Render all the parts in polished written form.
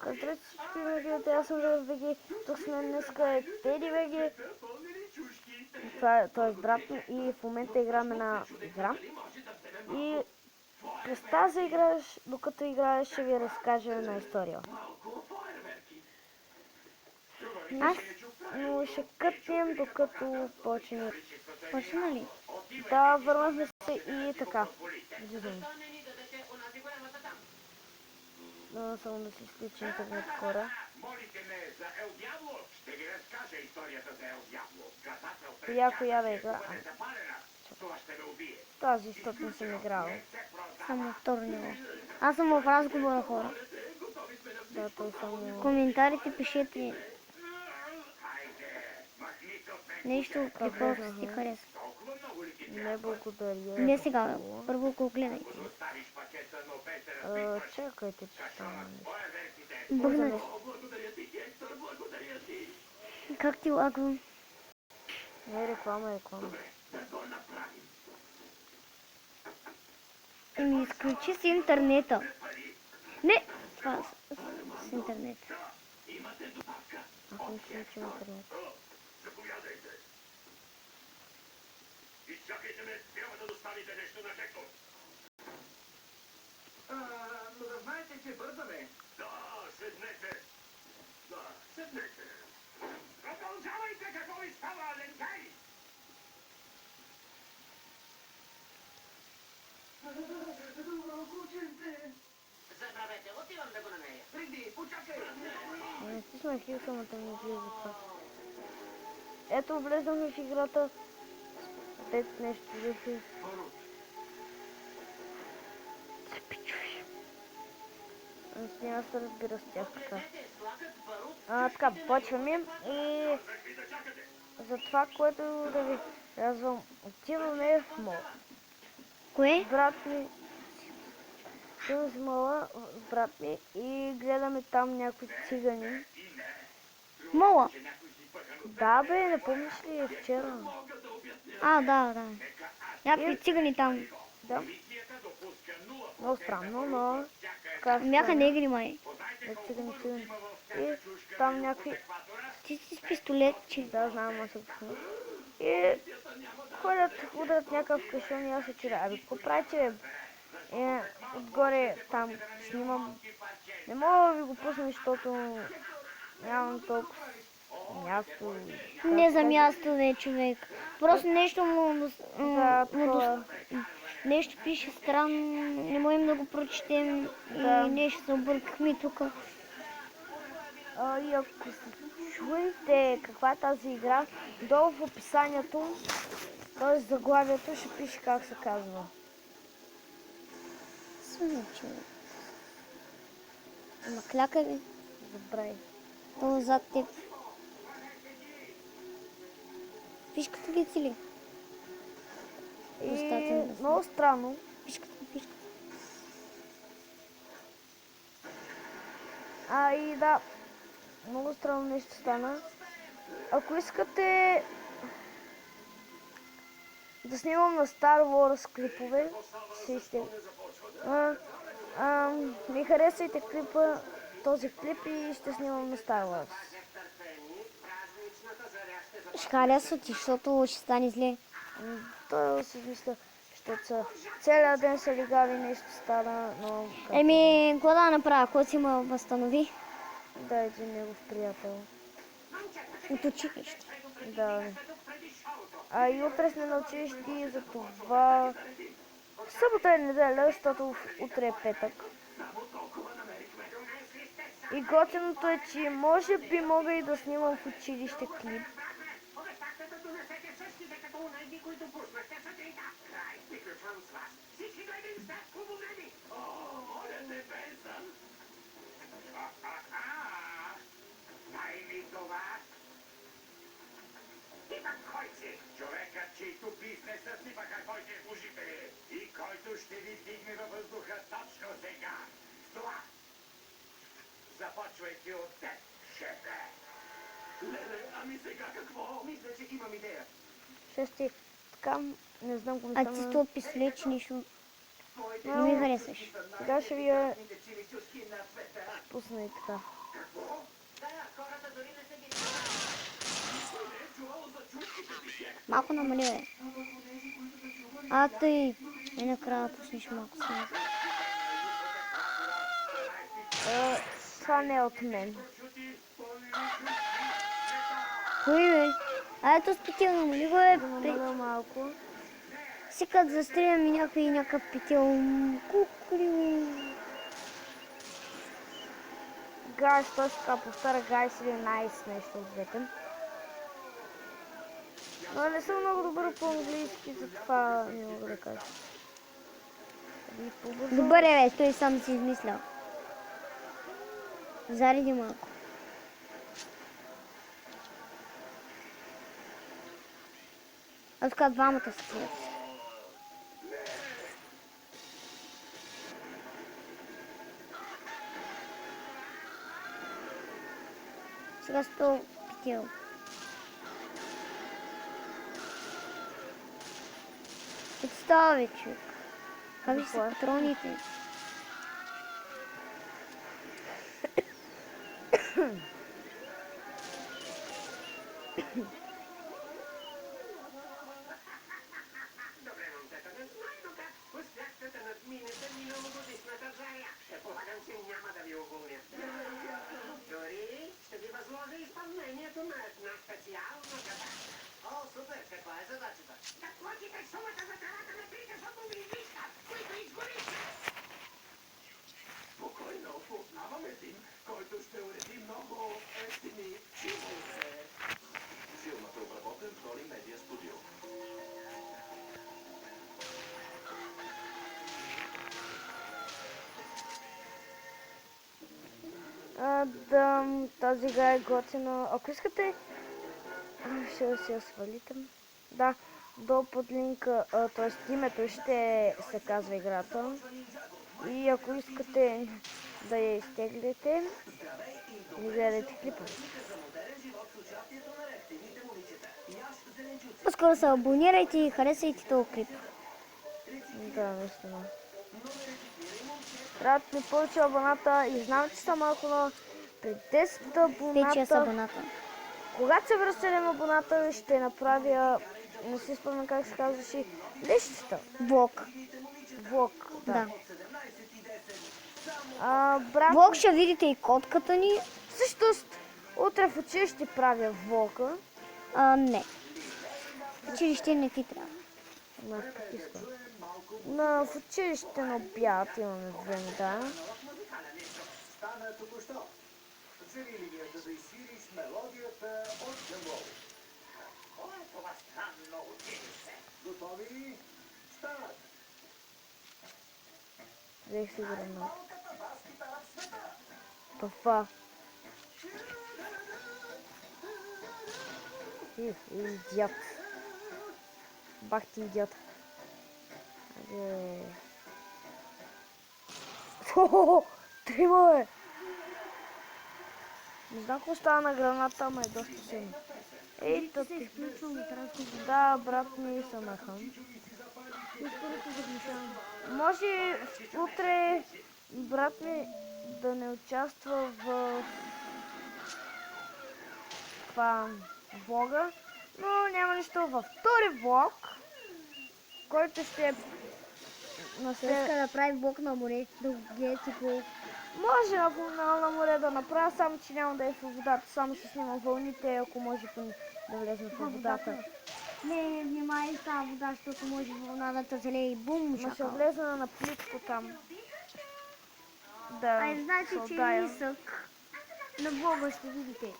Здравейте всички видеота, аз съм Жорж БГ, тук сме днеска е Теди БГ, това е брат ми и в момента играме на игра. И през тази игра, докато играеш, ще ви разкажа една история. Но ще кътнем докато почне. Почна ли? Да, върнахме се и така. Влизаме. Само да си изключи интернет хора. Коя да игра? Тази стоп не съм играл. Само второ ниво. Аз съм в разговора, хора. Да, той само... В коментарите пишете нещо, какво ти харесва. Не благодаря. Не сега, първо го гледайте. Чакайте, че стана нещо. Бъгнати. Как ти лагвам? Не, реклама. Еми, изключи си интернета. Не! Това с интернета. Аз съм изключил интернет. Изчакайте ме, трябва да доставите нещо на Хектор. Но да знаете, че бързаме. Да, седнете. Продължавайте, какво ви става, лентай! Добро, кученце. Забравете, отивам да го намеря. Приди, почакай. Не стиснах хил, само да ми влиза това. Ето, влезнахме в играта. Пет нещо взеха. Няма се разбира с тях така. Така, почваме и за това, което да ви казвам, отиваме в мол. Кое? Брат ми, отиваме в мола, брат ми и гледаме там някои цигани. Мола? Да бе, не помниш ли вчера? Да. Някакви цигани там. Да. Много странно, но... Бяха негри, май. Цигани. И там някакви... Ти си с пистолет, че? Да, знам, аз съм писал. И ходят, удрят някакъв кашон и аз се чудя. Какво правите, бе? Отгоре там снимам. Не мога да ви го пусна, защото нямам толкова място. Не за място, не, човек. Просто нещо нещо пише странно, не можем да го прочетем и нещо се объркахме тук. И ако се чуете каква е тази игра, долу в описанието, т.е. заглавието, ще пише как се казва. Свърна, човек. Ама кляка ли? Забравяй. То зад теб. Пишката ги цели. И много странно. Пишката. И да, много странно нещо стана. Ако искате да снимам на Star Wars клипове, ми харесайте този клип и ще снимам на Star Wars. Ще харесва ти, защото ще стане зле. Той си мисля, защото целият ден са легави, нещо стана, но... Какво да направя, ако си ме възстанови? Да, един негов приятел. От училище. Да. И утре сме на училище и за това... Събота е неделя, защото утре е петък. И готиното е, че може би мога и да снимам в училище клип. Човекът, чийто бизнес съсипаха твоите служители и който ще ви дигне във въздуха точно сега. Това, започвайки от теб, шефе. Леле, ами сега какво? Мисля, че имам идея. Шести, така, не знам какво А ти с това пистолет, че нищо не ми харесваш. Сега ще ви пусна и така. Малко намали, бе. А тъй. И накрая пуснеш малко сняг. Това не е от мен. Кой, бе? А ето с петил намали го, бе. Да намаля малко. Си като застрелям и някакъв петил. Кукли. Гайс, той така повтаря гайс или найс, нещо от двете. Но не съм много добър по английски, затова не мога да кажа. И по-бързо. Добър е, бе. Той сам си измислял. Зареди малко. А така двамата са тият. Сега 100 петил. Представи, човек. Как са патроните? Добре, момчета, незнайно как успяхте да надминете миналогодишната заря. Предполагам, че няма да ви уволня. Дори ще ви възложа изпълнението на една специална задача. О, супер! Каква е задачата? Да платите сумата за правата на трите футболиста, които изгорите! Спокойно, познавам един, който ще уреди много ефтини филмове. Филмът е обработен в Дори Медиа Студио. Тази игра е готина. Ако искате, ще си я свалите. Да, долу под линка, т.е. името ще се казва играта. И ако искате да я изтеглите, не гледайте клипа. По-скоро се абонирайте и харесайте този клип. Да, наистина. Трябват ми повече абоната и знам, че съм малко, но при 10 Тече с абоната, абоната. когато се връща 7 абоната, ще направя, не си спомням как се казваше, лещата. Влог. Влог, Да. Брат, Влог ще видите и котката ни. всъщност, утре в училище правя влога. Не. В училище не ти трябва. В училище на обяд имаме време, да. Стана току-що. Вземи линията да изсвириш мелодията от Джамбол. Кой е това странно училище? Готови? Старт! Взех сигурно. Малката бас-китара в света! Това. Идиот. Бах ти идиот. Айде. Трима е! Не знам какво става на граната, ама е доста силно. Ей, тъпи. Да, брат ми се нахам. Може утре брат ми да не участва в влога, но няма нищо. Във втори влог, който ще е на Той иска да прави влог на море, да го гледате по... Може на море да направя, само че няма да е в водата, само ще снимам вълните, ако може да влезна в водата. Не, внимай с тази вода, защото може вълната да залее и бум, Но ще влезна на плитко там. Да, знаете, че е нисък. На влога ще видите.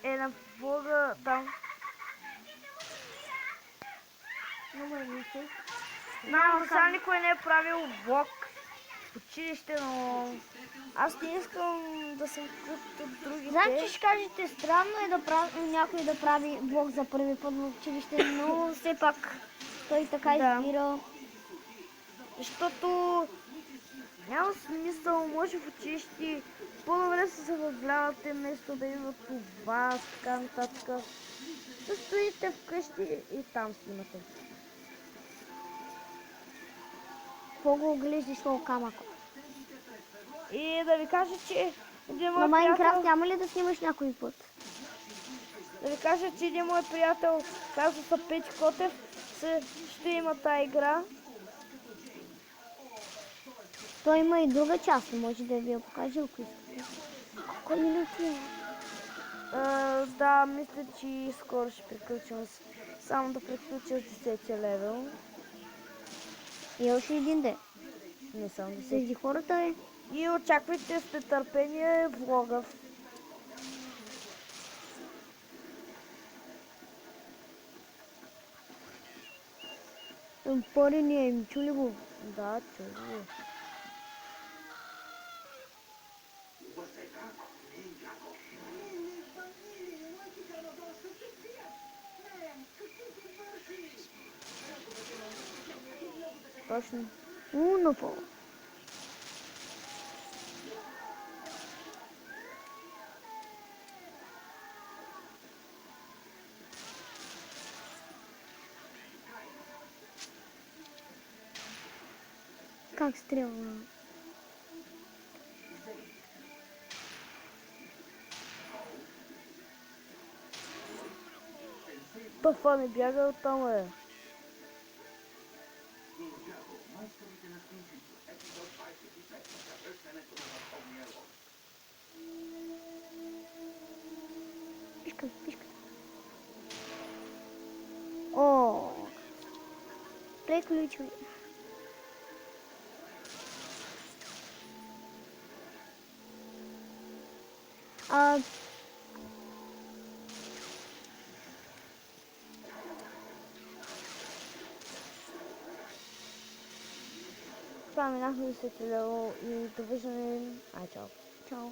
на влога там. Много е нисък. Сега никой не е правил влог в училище, но аз не искам да съм като другите. Значи ще кажете, странно е някой да прави влог за първи път в училище, но все пак той така избира. Защото няма смисъл, може в училище по-добре се забавлявате, вместо да идват по вас, така нататък. Да стоите вкъщи и там снимате. По-го оглеждаш много камъка. И да ви кажа, че Един На мой Майнкрафт приятел, няма ли да снимаш някой път? да ви кажа, че един мой приятел, казва се Пети Котев, ще има тая игра. Той има и друга част, може да ви я покажа, ако искате. Колко минути е? Да, мисля, че скоро ще приключим. Само да приключа с 10 левел. И още един ден. Не само 10. Заради хората е. И очаквайте с нетърпение влога. Пори ни е, чули го? Да, чудо. Точно. Уно по. Как стрелва? Пъфа не бяга оттам, е. Пишка, пишка. О, приключили. А, Това минахме 10 лево и довиждане. Ай, чао. чао.